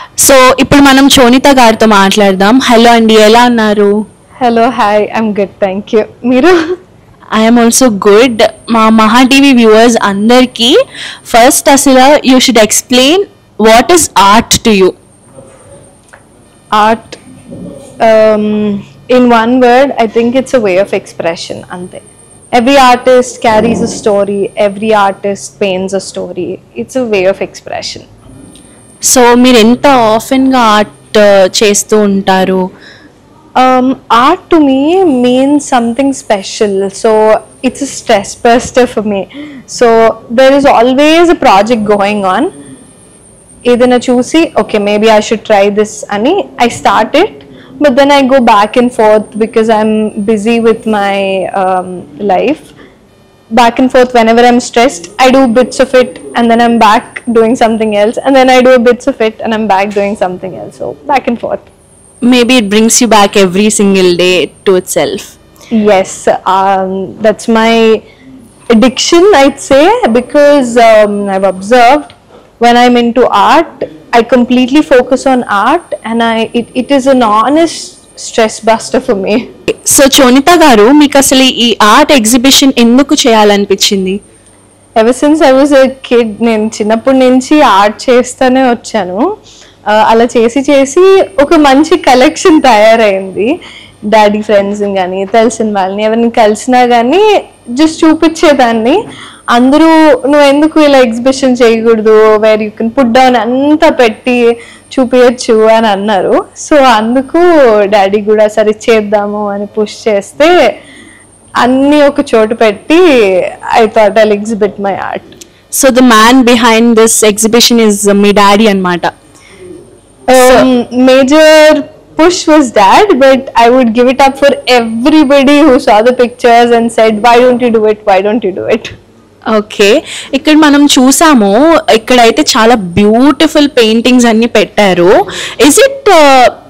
So ఇప్పుడు మనం చోనిత గారితో మాట్లాడదాం. హలో అండి, ఎలా ఉన్నారు? Hello, hi, I'm good, thank you. మీరు? I'm also good. మా మహా టీవీ వ్యూవర్స్ అందరికీ ఫస్ట్ అసలు you should explain what is art to you. Art, in one word, I think it's a way of expression. Ante. Every artist carries a story. Every artist paints a story. It's a way of expression. So మీరు ఎంత ఆఫెన్గా art చేస్తూ ఉంటారు? Art to me means something special. So it's a stress buster for me. So there is always a project going on. Edana chusi, okay, maybe I should try this ani I start it, but then I go back and forth because I'm busy with my life. Back and forth whenever I'm stressed, I do bits of it and then I'm back doing something else, and then I do bits of it and I'm back doing something else. So back and forth. Maybe it brings you back every single day to itself. Yes, that's my addiction, I'd say, because I've observed when I'm into art, I completely focus on art, and it is an honest stress buster for me. So Chonitha garu, మీకు అసలు ఈ art exhibition ఎందుకు చేయాలనిపించింది? Ever since I was a kid, నేను చిన్నప్పటి నుంచి art చేస్తూనే వచ్చాను. అలా చేసి చేసి ఒక మంచి కలెక్షన్ తయారైంది. డాడీ ఫ్రెండ్స్ కానీ తెలిసిన వాళ్ళని ఎవరిని కలిసినా కానీ జస్ట్ చూపించేదాన్ని. అందరూ నువ్వు ఎందుకు ఇలా ఎగ్జిబిషన్ చేయకూడదు, where you can put down అంతా పెట్టి చూపించచ్చు అని అన్నారు. సో అందుకు డాడీ కూడా సరే చేద్దాము అని పుష్ చేస్తే అన్నీ ఒక చోటు పెట్టి I thought I'll exhibit my art. So the man behind this exhibition is me daddy అన్నమాట. Major push was dad, but I would give it up for everybody who saw the pictures and said, why don't you do it, why don't you do it. Okay, ఇక్కడ మనం చూసాము, ఇక్కడైతే చాలా beautiful paintings అన్ని పెట్టారు. Is it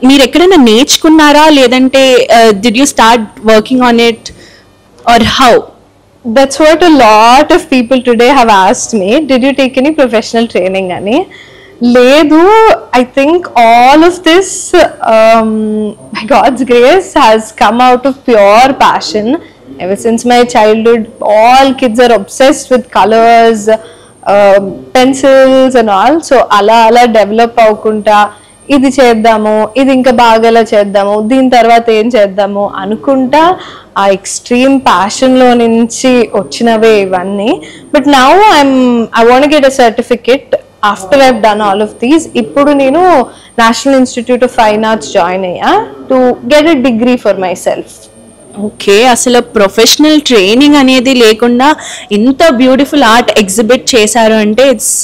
మీరు ఎక్కడైనా నేర్చుకున్నారా, లేదంటే did you start working on it or how? That's what a lot of people today have asked me, did you take any professional training ani. Ledu, I think all of this by God's grace has come out of pure passion. Ever since my childhood, all kids are obsessed with colors, pencils and all. So ala develop avukunta ఇది చేద్దాము, ఇది ఇంకా బాగా చేద్దాము, దీని తర్వాత ఏం చేద్దాము అనుకుంటా ఆ ఎక్స్ట్రీమ్ ప్యాషన్లో నుంచి వచ్చినవే ఇవన్నీ. But now I want get a certificate after I've done all of these. ఇప్పుడు నేను national institute of fine arts join అయ్యా to get a degree for myself. Okay, అసలు ప్రొఫెషనల్ ట్రైనింగ్ అనేది లేకుండా ఇంత బ్యూటిఫుల్ ఆర్ట్ ఎగ్జిబిట్ చేశారు అంటే it's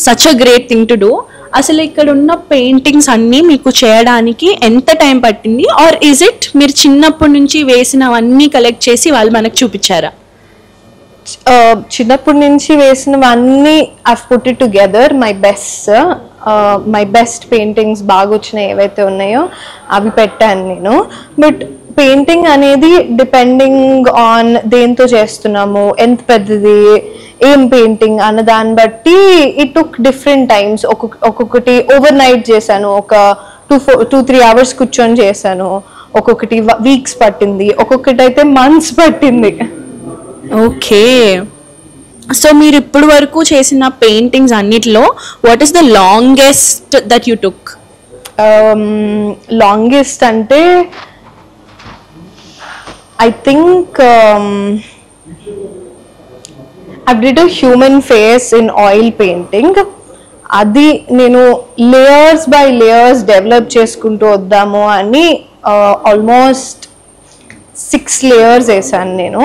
such a great thing to do. అసలు ఇక్కడ ఉన్న పెయింటింగ్స్ అన్నీ మీకు చేయడానికి ఎంత టైం పట్టింది, ఆర్ ఈజ్ ఇట్ మీరు చిన్నప్పటి నుంచి వేసినవన్నీ కలెక్ట్ చేసి వాళ్ళు మనకు చూపించారా? చిన్నప్పటి నుంచి వేసినవన్నీ I've put it together. My best paintings బాగా వచ్చినాయి ఏవైతే ఉన్నాయో అవి పెట్టాను నేను. బట్ పెయింటింగ్ అనేది డిపెండింగ్ ఆన్ దేంతో చేస్తున్నాము, ఎంత పెద్దది, ఏం పెయింటింగ్ అన్న దాన్ని బట్టి ఇట్ టుక్ డిఫరెంట్ టైమ్స్. ఒక్కొక్కటి ఓవర్ నైట్ చేశాను, ఒక 2-3 hours కూర్చొని చేశాను. ఒక్కొక్కటి వీక్స్ పట్టింది, ఒక్కొక్కటి అయితే మంత్స్ పట్టింది. ఓకే, సో మీరు ఇప్పుడు వరకు చేసిన పెయింటింగ్స్ అన్నిటిలో what is the longest that you took? Longest అంటే I think I did a human face in oil painting. అది నేను లేయర్స్ బై లేయర్స్ డెవలప్ చేసుకుంటూ వద్దాము అని ఆల్మోస్ట్ 6 layers వేసాను నేను.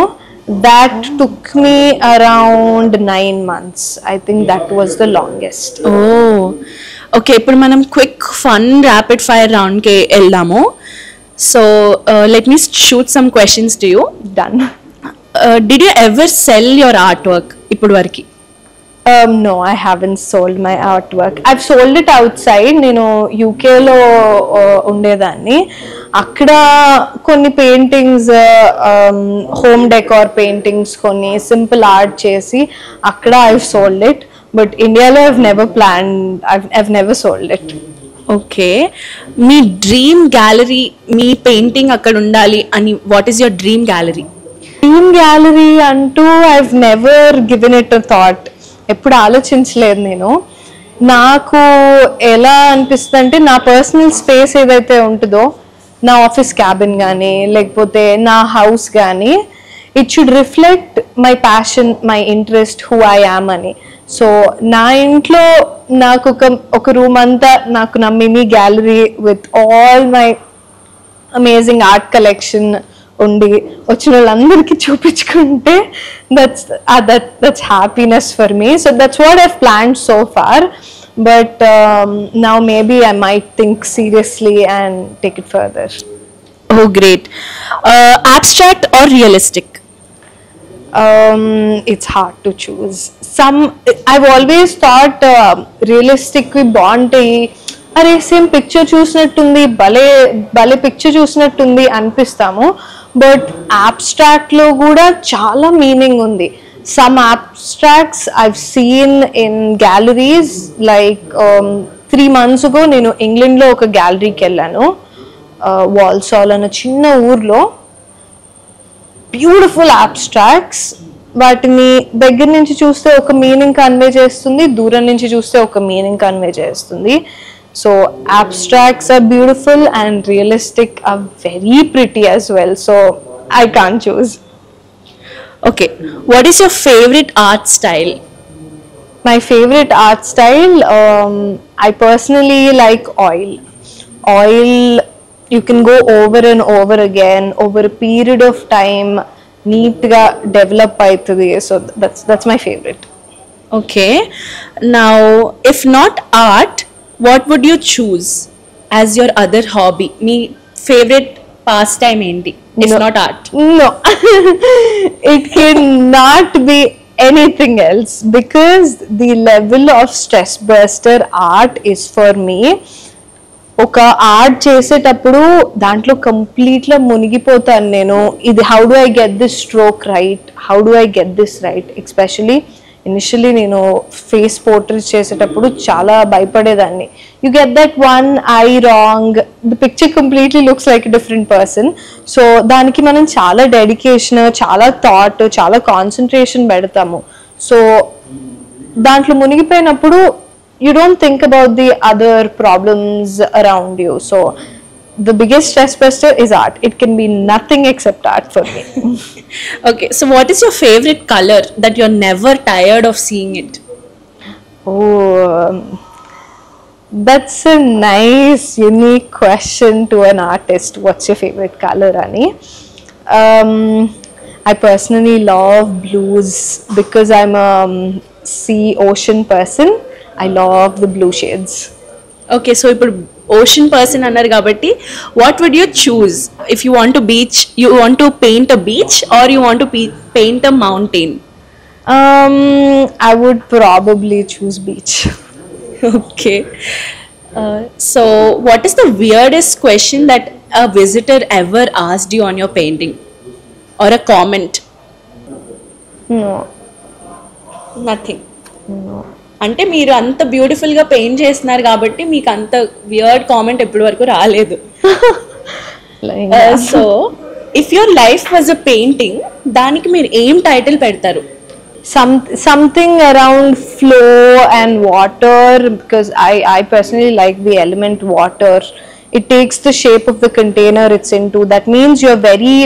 That took me around 9 months. I think that was the longest. Oh, okay, ఇప్పుడు మనం క్విక్ ఫన్ ర్యాపిడ్ ఫైర్ రౌండ్కి వెళ్దాము. So let me shoot some questions to you. Done. Did you ever sell your artwork ఇప్పుడు వరకు? No, I haven't sold my artwork. I've sold it outside. నేను యూకేలో ఉండేదాన్ని. అక్కడ కొన్ని పెయింటింగ్స్, హోమ్ డెకార్ పెయింటింగ్స్, కొన్ని simple art చేసి అక్కడ ఐవ్ సోల్డ్ ఇట్. బట్ ఇండియాలో I've never sold it. Okay, me dream gallery, me painting అక్కడ ఉండాలి అని, what is your dream gallery? Dream gallery అంటూ I've never given it a thought. ఎప్పుడు ఆలోచించలేదు నేను. నాకు ఎలా అనిపిస్తుంది అంటే, నా పర్సనల్ స్పేస్ ఏదైతే ఉంటుందో, నా ఆఫీస్ క్యాబిన్ కానీ లేకపోతే నా హౌస్ కానీ, it should reflect my passion, my interest, who I am అని. సో నా ఇంట్లో నాకు ఒక రూమ్ అంతా నాకు నా mini gallery with all my amazing art collection ఉండి వచ్చిన వాళ్ళందరికీ చూపించుకుంటే that's happiness for me. So that's what I've planned so far, but now maybe I might think seriously and take it further. Oh great. Abstract or realistic? It's hard to choose. I've always thought realistic వి బాగుంటాయి, అరే same picture చూసినట్టుంది, భలే picture చూసినట్టుంది అనిపిస్తాము. But abstract లో కూడా చాలా meaning ఉంది. Some abstracts I've seen in galleries, like 3 months ago నేను ఇంగ్లాండ్లో ఒక గ్యాలరీకి వెళ్ళాను, వాల్సాల్ అనే చిన్న ఊర్లో. బ్యూటిఫుల్ abstracts, వాటిని దగ్గర నుంచి చూస్తే ఒక మీనింగ్ కన్వే చేస్తుంది, దూరం నుంచి చూస్తే ఒక మీనింగ్ కన్వే చేస్తుంది. So abstracts are beautiful and realistic are very pretty as well. So I can't choose. Okay, what is your favorite art style? My favorite art style, I personally like oil. Oil, you can go over and over again over a period of time, neat ga develop aitadi. So that's my favorite. Okay, now if not art, what would you choose as your other hobby? Me favorite pastime enti if not art? No. It cannot be anything else, because the level of stress buster art is for me. ఒక art చేసేటప్పుడు దాంట్లో కంప్లీట్గా మునిగిపోతాను నేను. ఇది how do I get this stroke right, how do I get this right. Especially initially నేను face portraits చేసేటప్పుడు చాలా భయపడేదాన్ని. You get that one I wrong, the picture completely looks like different person. So దానికి మనం చాలా dedication, చాలా thought, చాలా concentration పెడతాము. సో దాంట్లో మునిగిపోయినప్పుడు you don't think about the other problems around you. So the biggest stress buster is art. It can be nothing except art for me. Okay, so what is your favorite color that you're never tired of seeing it? Oh, that's a nice unique question to an artist. What's your favorite color, Ani? I personally love blues because I'm a sea ocean person. I love the blue shades. Okay, so ఇప్పుడు ocean person అన్నారు కాబట్టి, what would you choose if you want to beach, you want to paint a beach or you want to paint a mountain? I would probably choose beach. Okay, so what is the weirdest question that a visitor ever asked you on your painting, or a comment? No. Nothing. No. అంటే మీరు అంత బ్యూటిఫుల్గా paint చేస్తున్నారు కాబట్టి మీకు అంత weird comment ఎప్పటి వరకు రాలేదు. So if your life was a painting, దానికి మీరు ఏం టైటిల్ పెడతారు? Something around flow and water, because I personally like the element water. It takes the shape of the container it's into. That means you're very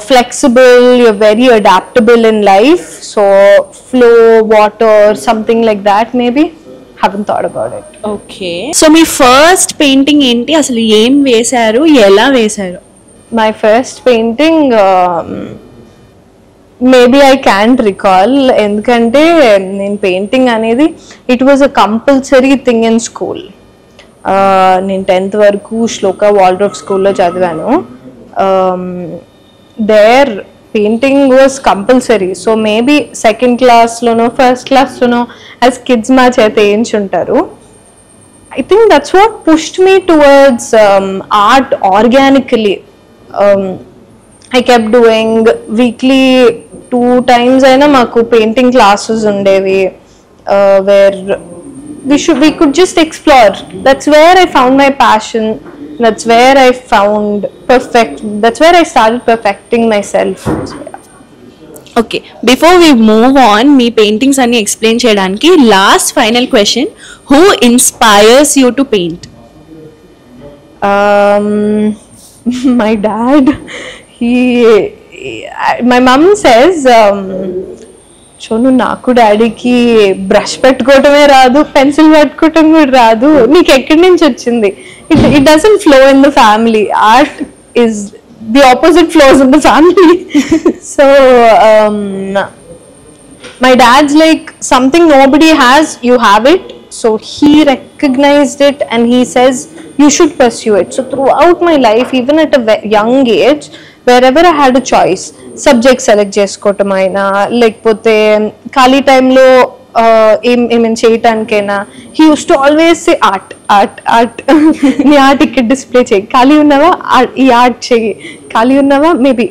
flexible, you're very adaptable in life. So flow, water, something like that maybe. Haven't thought about it. Okay, so me first painting ఏంటి, అసలు ఏం వేశారు, ఎలా వేశారు? My first painting, maybe I can't recall, ఎందుకంటే నేను painting అనేది it was a compulsory thing in school. నేను 10th వరకు శ్లోక వాల్డ్రోఫ్ స్కూల్లో చదివాను. There painting was compulsory. So maybe second class lono, first class lono, as kids ma chete enchuntaru. I think that's what pushed me towards art organically. I kept doing weekly 2 times aina maku painting classes undevi. where we could just explore. That's where I found my passion. That's where I found that's where I started perfecting myself. So, yeah. Okay, before we move on మీ paintings అన్ని explain చేయడానికి last final question, who inspires you to paint? My dad. My mom says, చోను నాకు డాడీకి brush పెట్టుకోవటమే రాదు, pencil పట్టుకోవటం కూడా రాదు, నీకు ఎక్కడి నుంచి వచ్చింది? It doesn't flow in the family. Art is the opposite flows in the family. So my dad's like, something nobody has, you have it. So he recognized it and he says you should pursue it. So throughout my life, even at a young age, wherever I had a choice, subject select cheskotamayna lekapothe khali time lo ఏమేం చేయటానికైనా, he used to always say art నీ art ఇక్కడ display చేయి, ఖాళీ ఉన్నావా ఈ art చేయి, ఖాళీ ఉన్నావా maybe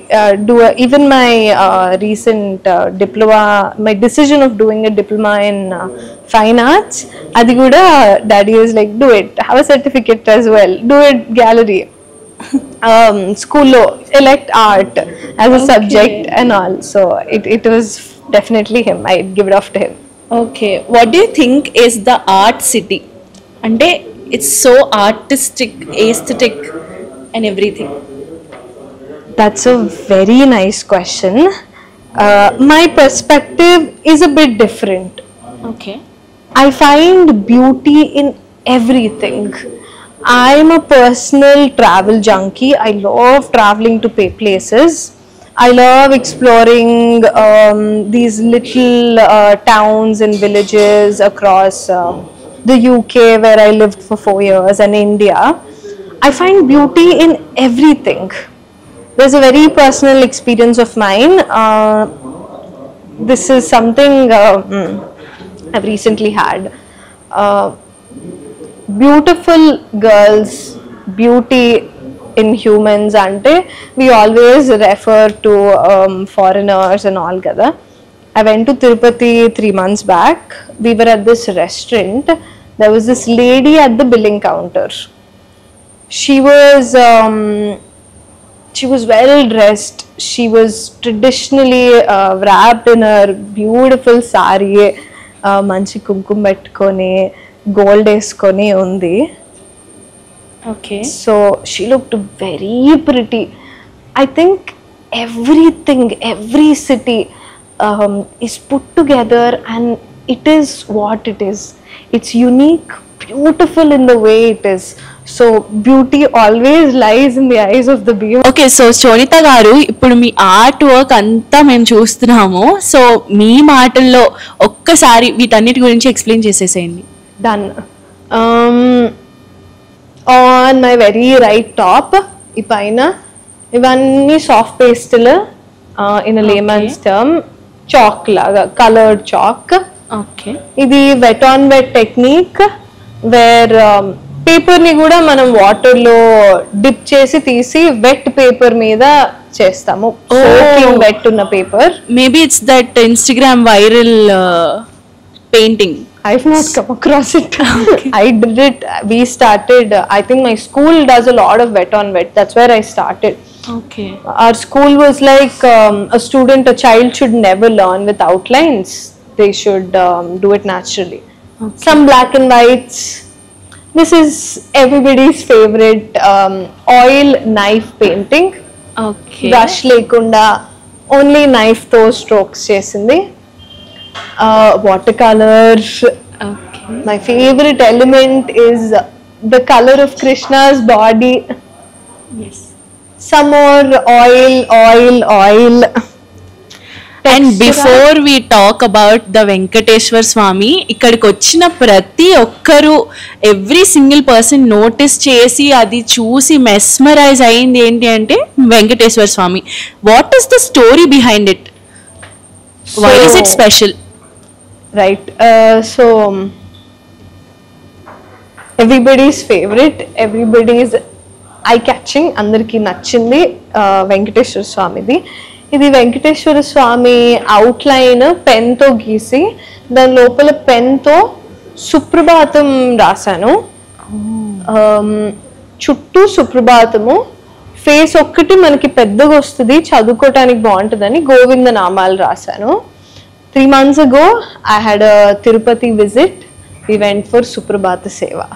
do even my recent diploma, my decision of doing a diploma in fine arts, అది కూడా daddy is like do it, have a certificate as well, do it gallery. School elect art as a subject and all, so it was definitely him. I'd give it off to him. Okay, what do you think is the art city? అంటే it's so artistic, aesthetic and everything. That's a very nice question. My perspective is a bit different. Okay, I find beauty in everything. I'm a personal travel junkie. I love traveling to places. I love exploring these little towns and villages across the UK, where I lived for 4 years, and India. I find beauty in everything. There's a very personal experience of mine. This is something I've recently had. Beautiful girls, beauty in humans ante we always refer to foreigners and all kada. I went to Tirupati 3 months back. We were at this restaurant. There was this lady at the billing counter. She was well dressed. She was traditionally wrapped in her beautiful saree, manchi kumkum pettukoni, gold వేసుకొని ఉంది. okay, so she looked very pretty. I think everything, every city is put together and it is what it is. It's unique, beautiful in the way it is. So beauty always lies in the eyes of the beholder. Okay, so Shonitha garu, ఇప్పుడు మీ art work అంతా మేము చూస్తున్నాము. So మీ మాటల్లో ఒక్కసారి వీటన్నిటి గురించి explain చేసేసేయండి. Done. On my very right top, ipaina ivanni soft pastel, in a layman's term, chalk laga, colored chalk. Okay, ఇది wet on wet technique, where paper ni kuda manam water lo dip chesi తీసి wet paper మీద చేస్తాము. Soaking wet ఉన్న paper. Maybe it's that Instagram viral painting. I've not come across it. Okay. I did it. We started. I think my school does a lot of wet on wet. That's where I started. Okay. Our school was like a child should never learn with outlines. They should do it naturally. Okay. Some black and whites. This is everybody's favorite oil knife painting. Okay. Brush lekunda only knife tho strokes chesindi. Watercolor. Okay. My favorite element is the color of Krishna's body. Yes. Some more oil. And before we talk about the Venkateswara Swamy, ఇక్కడికి వచ్చిన ప్రతి ఒక్కరు, every single person notice చేసి అది చూసి mesmerise అయింది ఏంటి అంటే Venkateswara Swamy. What is the story behind it? Why is it special? Right. So everybody's favorite, everybody's eye catching, andarki nachindi Venkateshwara Swamidi. ఇది వెంకటేశ్వర స్వామి అవుట్లైన్ పెన్తో గీసి దాని లోపల పెన్తో సుప్రభాతం రాశాను. చుట్టూ సుప్రభాతము, ఫేస్ ఒక్కటి మనకి పెద్దగా వస్తుంది, చదువుకోవటానికి బాగుంటుందని గోవింద నామాలు రాశాను. 3 months ago I had a Tirupati visit. We went for Suprabhata Seva.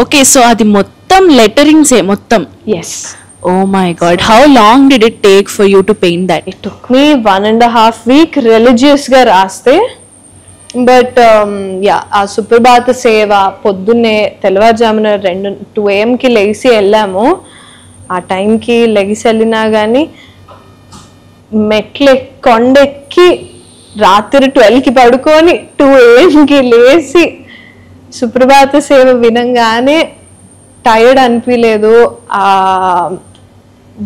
Okay, so అది మొత్తం లెటరింగ్సే మొత్తం? Yes. Oh my god, how long did it take for you to paint that? It took me 1.5 weeks religious గా రాస్తే. But ఆ సుప్రభాత సేవ పొద్దున్నే తెల్లవారుజామున 2 AM లెగిసి వెళ్ళాము. ఆ టైంకి లెగిసి వెళ్ళినా కానీ కొండెక్కి రాత్రి 12కి పడుకొని 2 AM లేచి సుప్రభాత సేవ వినంగానే టైర్డ్ అనిపించలేదు. ఆ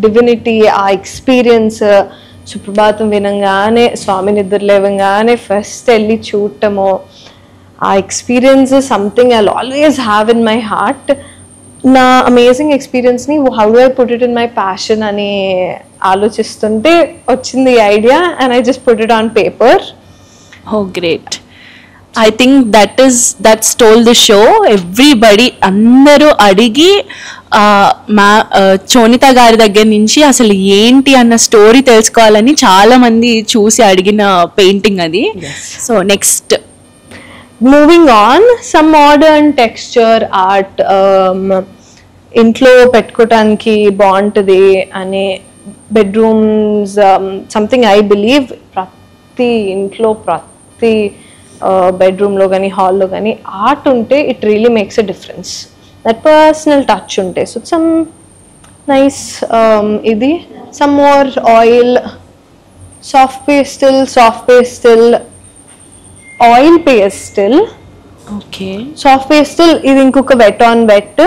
డివినిటీ, ఆ ఎక్స్పీరియన్స్, సుప్రభాతం వినంగానే స్వామి నిద్ర లేవగానే ఫస్ట్ వెళ్ళి చూడటము, ఆ experience something I always have in my heart. నా అమేజింగ్ ఎక్స్పీరియన్స్ని how do I put it in my passion అని ఆలోచిస్తుంటే వచ్చింది ఈ idea, and I just put it on paper. Oh great. I think that stole the show. Everybody అందరూ అడిగి చోనిత గారి దగ్గర నుంచి అసలు ఏంటి అన్న స్టోరీ తెలుసుకోవాలని చాలా మంది చూసి అడిగిన పెయింటింగ్ అది. So next moving on, some modern texture art, ఇంట్లో పెట్టుకోవటానికి బాగుంటుంది అనే బెడ్రూమ్స్, సంథింగ్ ఐ బిలీవ్ ప్రతి ఇంట్లో ప్రతి బెడ్రూమ్లో కానీ హాల్లో కానీ ఆర్ట్ ఉంటే it really makes a difference. That personal touch ఉంటే, సో సమ్ నైస్ ఇది some more oil, soft pastel, oil pastel, okay soft pastel, ఇది ఇంకొక wet on wet,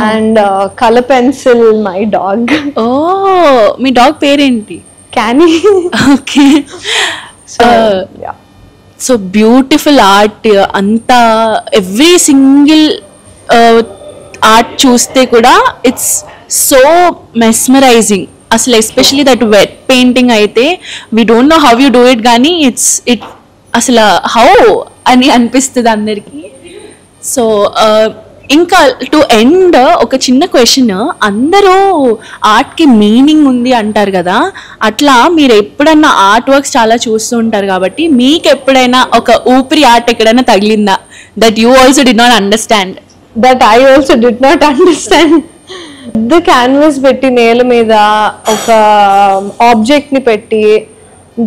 and colour pencil my dog. Oh, మీ డాగ్ పేరేంటి? Canny. Okay, so beautiful art అంతా, every single art చూస్తే కూడా ఇట్స్ సో మెస్మరైజింగ్ అసలు. ఎస్పెషలీ దట్ వెట్ పెయింటింగ్ అయితే we don't know how you do it, కానీ it అసలు హౌ అని అనిపిస్తుంది అందరికీ. సో ఇంకా టు ఎండ్ ఒక చిన్న క్వశ్చన్, అందరూ ఆర్ట్కి మీనింగ్ ఉంది అంటారు కదా, అట్లా మీరు ఎప్పుడన్నా ఆర్ట్ వర్క్స్ చాలా చూస్తూ ఉంటారు కాబట్టి మీకు ఎప్పుడైనా ఒక ఊపిరి ఆర్ట్ ఎక్కడైనా తగిలిందా that you also did not understand? That I also did not understand. పెద్ద క్యాన్వాస్ పెట్టి నేల మీద ఒక ఆబ్జెక్ట్ ని పెట్టి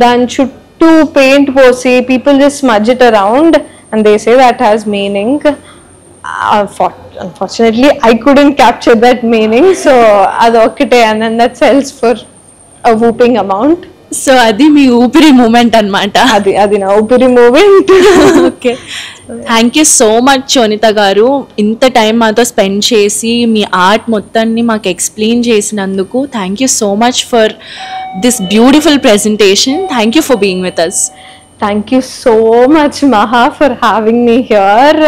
దాని చుట్టూ పెయింట్ పోసి people just smudge it around and they say that has meaning. Unfortunately, I couldn't capture that meaning, so adokite, and then that sells for a whooping amount. సో అది మీ ఊపిరి మూమెంట్ అన్నమాట. అది నా ఊపిరి moment. Okay, thank you so much Chonitha garu, ఇంత time మాతో స్పెండ్ చేసి మీ ఆర్ట్ మొత్తాన్ని మాకు ఎక్స్ప్లెయిన్ చేసినందుకు. Thank you so much for this beautiful presentation. Thank you for being with us. Thank you so much, Maha, for having me here.